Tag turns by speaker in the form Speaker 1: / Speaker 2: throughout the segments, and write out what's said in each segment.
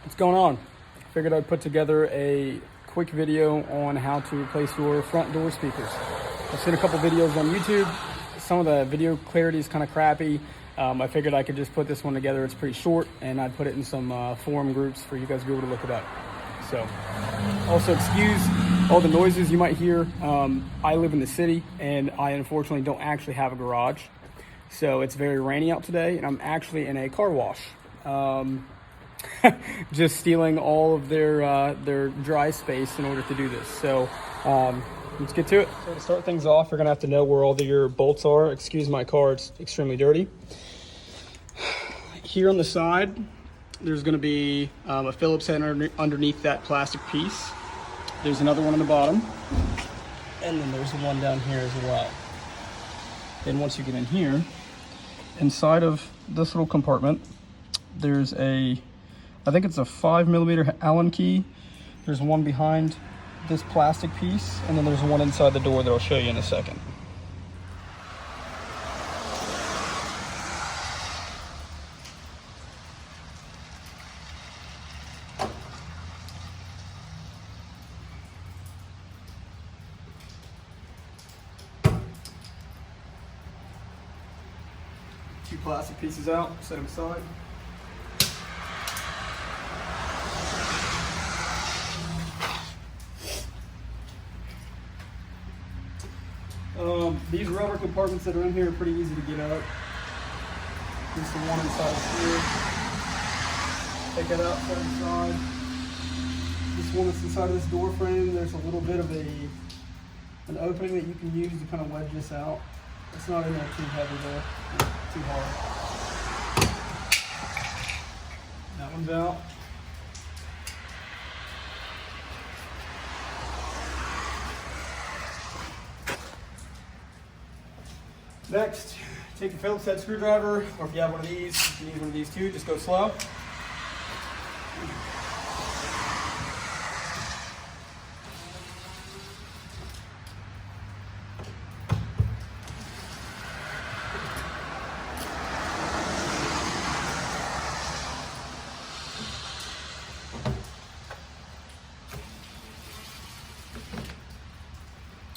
Speaker 1: What's going on? Figured I'd put together a quick video on how to replace your front door speakers. I've seen a couple videos on YouTube. Some of the video clarity is kind of crappy. I figured I could just put this one together. It's pretty short, and I'd put it in some forum groups for you guys to be able to look it up. So, also excuse all the noises you might hear. I live in the city, and I unfortunately don't actually have a garage. So it's very rainy out today, and I'm actually in a car wash. Just stealing all of their dry space in order to do this. So let's get to it. So to start things off, you're gonna have to know where all your bolts are. Excuse my car, it's extremely dirty. Here on the side, there's gonna be a Phillips head underneath that plastic piece. There's another one on the bottom, and then there's one down here as well. Then once you get in here, inside of this little compartment, there's I think it's a 5mm Allen key. There's one behind this plastic piece, and then there's one inside the door that I'll show you in a second. Two plastic pieces out, set them aside. These rubber compartments that are in here are pretty easy to get out. There's the one inside here. Take it out, set it aside. This one that's inside of this door frame, there's a little bit of an opening that you can use to kind of wedge this out. It's not in there too heavy though, too hard. That one's out. Next, take your Phillips head screwdriver, or if you have one of these, if you need one of these too, just go slow.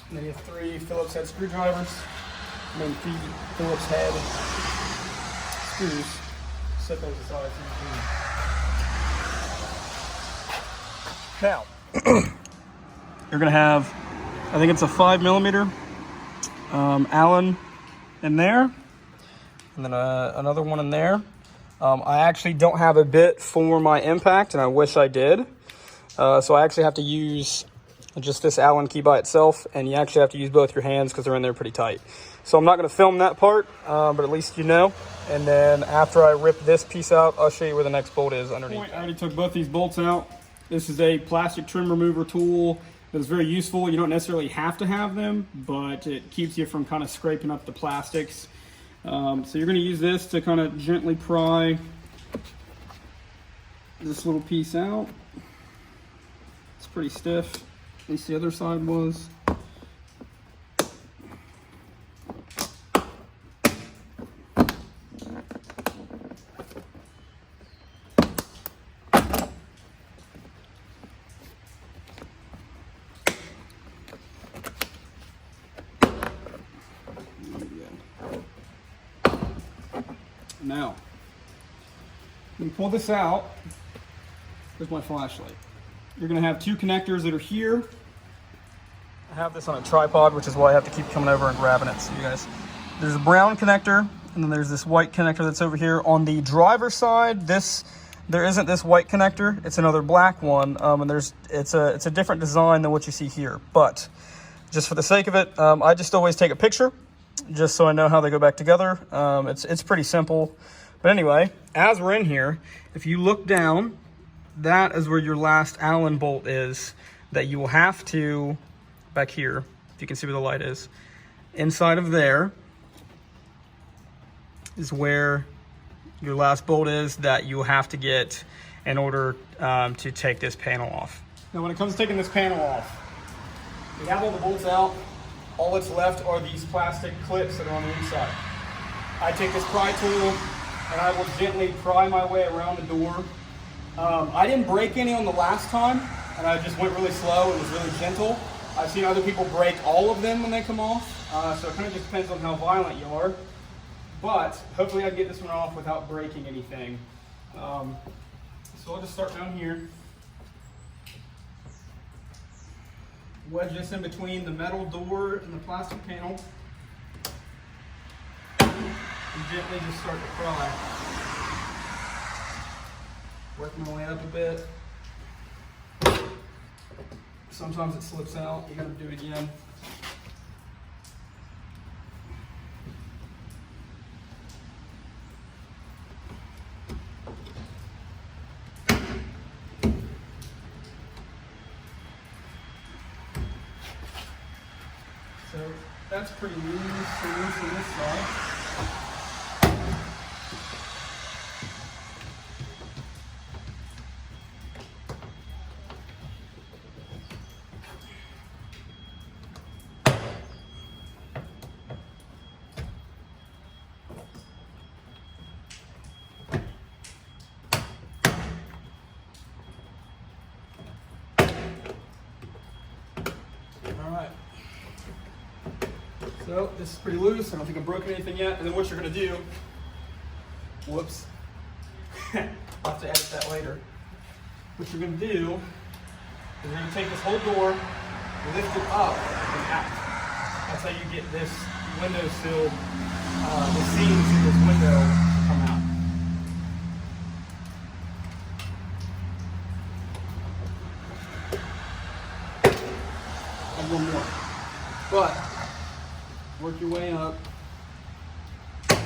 Speaker 1: And then you have 3 Phillips head screwdrivers. And then feed Phillips head screws. Set those aside. Now, you're gonna have, I think it's a 5mm Allen in there, and then another one in there. I actually don't have a bit for my impact, and I wish I did. So I actually have to use just this Allen key by itself, and you actually have to use both your hands because they're in there pretty tight. So I'm not going to film that part, but at least you know. And then after I rip this piece out, I'll show you where the next bolt is underneath. I already took both these bolts out. This is a plastic trim remover tool that's very useful. You don't necessarily have to have them, but it keeps you from kind of scraping up the plastics. So you're going to use this to kind of gently pry this little piece out. It's pretty stiff. At least the other side was. Now, when you pull this out, there's my flashlight. You're going to have 2 connectors that are here. I have this on a tripod, which is why I have to keep coming over and grabbing it. So you guys, there's a brown connector, and then there's this white connector that's over here. On the driver's side, there isn't this white connector. It's another black one, and it's a different design than what you see here. But just for the sake of it, I just always take a picture, just so I know how they go back together. It's pretty simple. But anyway, as we're in here, if you look down, that is where your last Allen bolt is that you will have to, back here, if you can see where the light is, inside of there is where your last bolt is that you will have to get in order to take this panel off. Now when it comes to taking this panel off, we have all the bolts out. All that's left are these plastic clips that are on the inside. I take this pry tool and I will gently pry my way around the door I didn't break any on the last time, and I just went really slow and was really gentle. I've seen other people break all of them when they come off, so it kind of just depends on how violent you are. But hopefully I can get this one off without breaking anything. So I'll just start down here. Wedge this in between the metal door and the plastic panel. And gently just start to pry. Work my way up a bit. Sometimes it slips out, you gotta do it again. So that's pretty loose on this side. So this is pretty loose. I don't think I've broken anything yet. And then what you're going to do, whoops, I'll have to edit that later. What you're going to do is you're going to take this whole door, lift it up and out. That's how you get this windowsill, the seams in this window come out. And one more. But work your way up. There's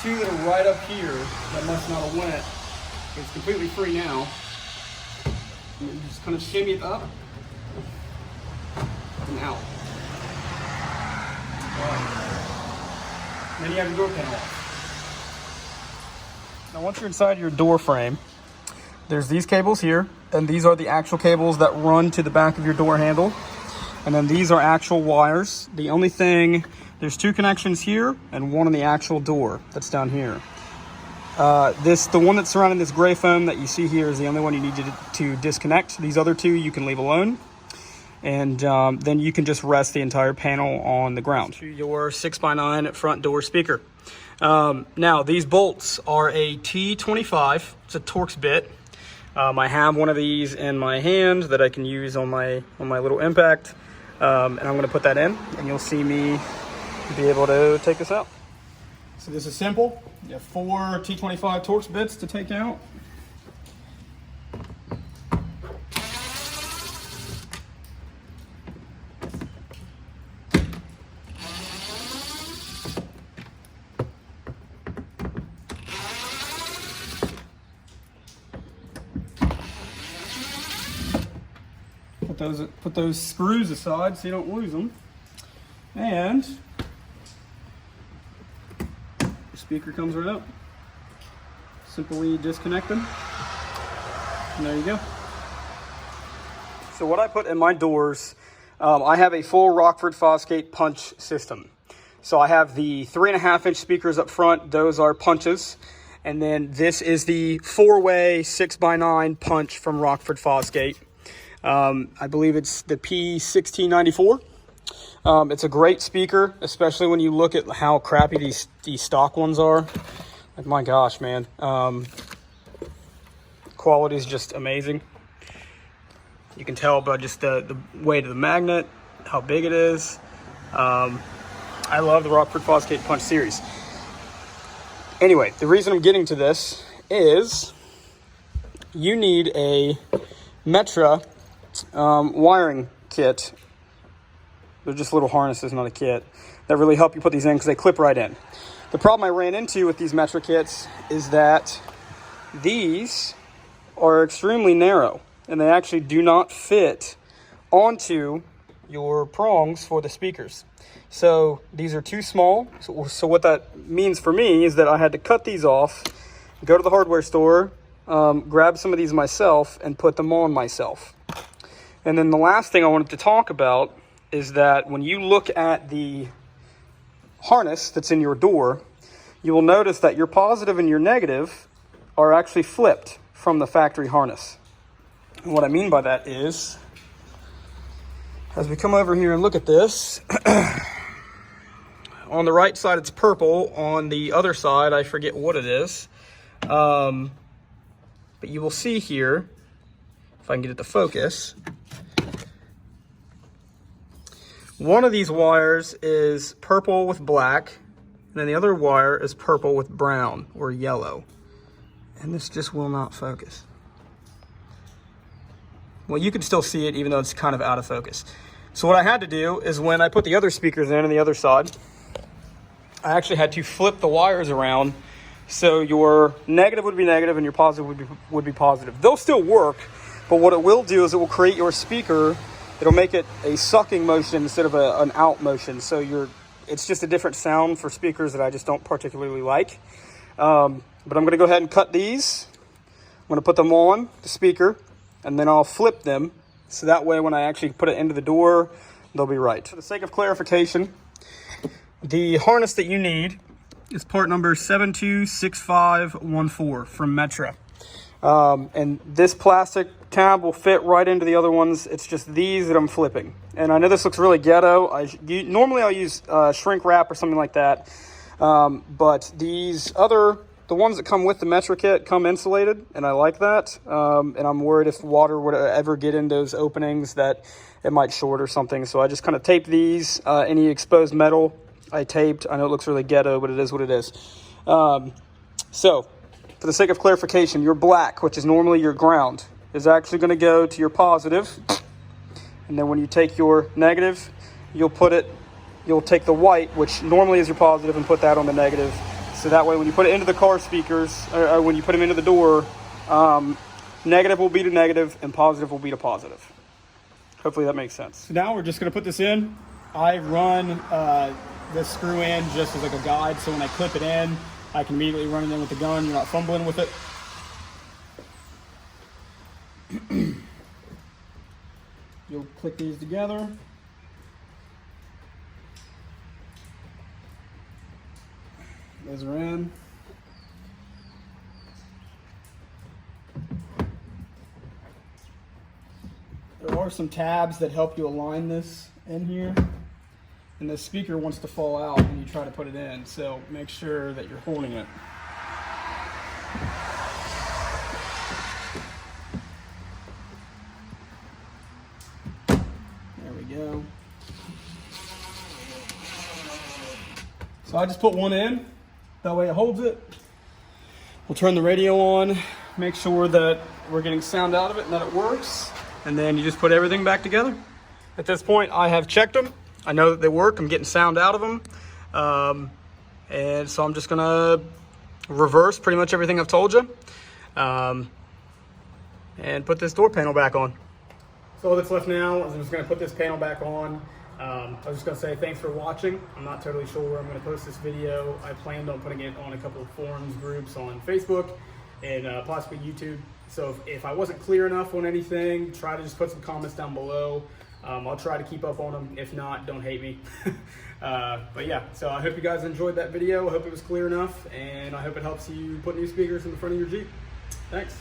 Speaker 1: two that are right up here that must not have went. It's completely free now. And you just kind of shimmy it up and out. Then you have your door panel off. Now once you're inside your door frame, there's these cables here, and these are the actual cables that run to the back of your door handle. And then these are actual wires. The only thing, there's two connections here and one on the actual door that's down here. The one that's surrounding this gray foam that you see here is the only one you need to disconnect. These other two you can leave alone. And then you can just rest the entire panel on the ground. Your 6x9 front door speaker. Now these bolts are a T25, it's a Torx bit. I have one of these in my hand that I can use on my little impact. And I'm going to put that in, and you'll see me be able to take this out. So this is simple. You have 4 T25 Torx bits to take out. Put those screws aside so you don't lose them. And your speaker comes right up. Simply disconnect them. And there you go. So what I put in my doors, I have a full Rockford Fosgate punch system. So I have the 3.5-inch speakers up front. Those are punches. And then this is the 4-way 6x9 punch from Rockford Fosgate. I believe it's the P1694. It's a great speaker, especially when you look at how crappy these stock ones are. Like, my gosh, man. Quality is just amazing. You can tell by just the weight of the magnet, how big it is. I love the Rockford Fosgate Punch series. Anyway, the reason I'm getting to this is you need a Metra wiring kit. They're just little harnesses, not a kit, that really help you put these in because they clip right in. The problem I ran into with these Metra kits is that these are extremely narrow and they actually do not fit onto your prongs for the speakers. So these are too small. So what that means for me is that I had to cut these off, go to the hardware store, grab some of these myself and put them on myself. And then the last thing I wanted to talk about is that when you look at the harness that's in your door, you will notice that your positive and your negative are actually flipped from the factory harness. And what I mean by that is, as we come over here and look at this, on the right side it's purple, on the other side I forget what it is, but you will see here, if I can get it to focus, one of these wires is purple with black, and then the other wire is purple with brown or yellow, and this just will not focus. Well, you can still see it even though it's kind of out of focus. So what I had to do is, when I put the other speakers in on the other side, I actually had to flip the wires around so your negative would be negative and your positive would be positive. They'll still work, but what it will do is it will create your speaker. It'll make it a sucking motion instead of an out motion. So it's just a different sound for speakers that I just don't particularly like. But I'm going to go ahead and cut these. I'm going to put them on the speaker, and then I'll flip them. So that way when I actually put it into the door, they'll be right. For the sake of clarification, the harness that you need is part number 726514 from Metra. And this plastic tab will fit right into the other ones. It's just these that I'm flipping. And I know this looks really ghetto. Normally I'll use shrink wrap or something like that. But the ones that come with the Metra kit come insulated, and I like that. And I'm worried if water would ever get in those openings that it might short or something. So I just kind of taped these. Any exposed metal I taped. I know it looks really ghetto, but it is what it is. So for the sake of clarification, your black, which is normally your ground, is actually going to go to your positive. And then when you take your negative, you'll take the white, which normally is your positive, and put that on the negative. So that way when you put it into the car speakers, or when you put them into the door, negative will be to negative and positive will be to positive. Hopefully that makes sense. So now we're just going to put this in. I run this screw in just as like a guide, so when I clip it in, I can immediately run it in with the gun. You're not fumbling with it. You'll click these together. Those are in. There are some tabs that help you align this in here. And the speaker wants to fall out when you try to put it in, so make sure that you're holding it. There we go. So I just put one in, that way it holds it. We'll turn the radio on, make sure that we're getting sound out of it and that it works, and then you just put everything back together. At this point, I have checked them. I know that they work. I'm getting sound out of them. And so I'm just going to reverse pretty much everything I've told you. And put this door panel back on. So all that's left now is I'm just going to put this panel back on. I was just going to say thanks for watching. I'm not totally sure where I'm going to post this video. I planned on putting it on a couple of forums groups on Facebook and possibly YouTube. So if I wasn't clear enough on anything, try to just put some comments down below. I'll try to keep up on them. If not, don't hate me. But yeah, so I hope you guys enjoyed that video. I hope it was clear enough, and I hope it helps you put new speakers in the front of your Jeep. Thanks.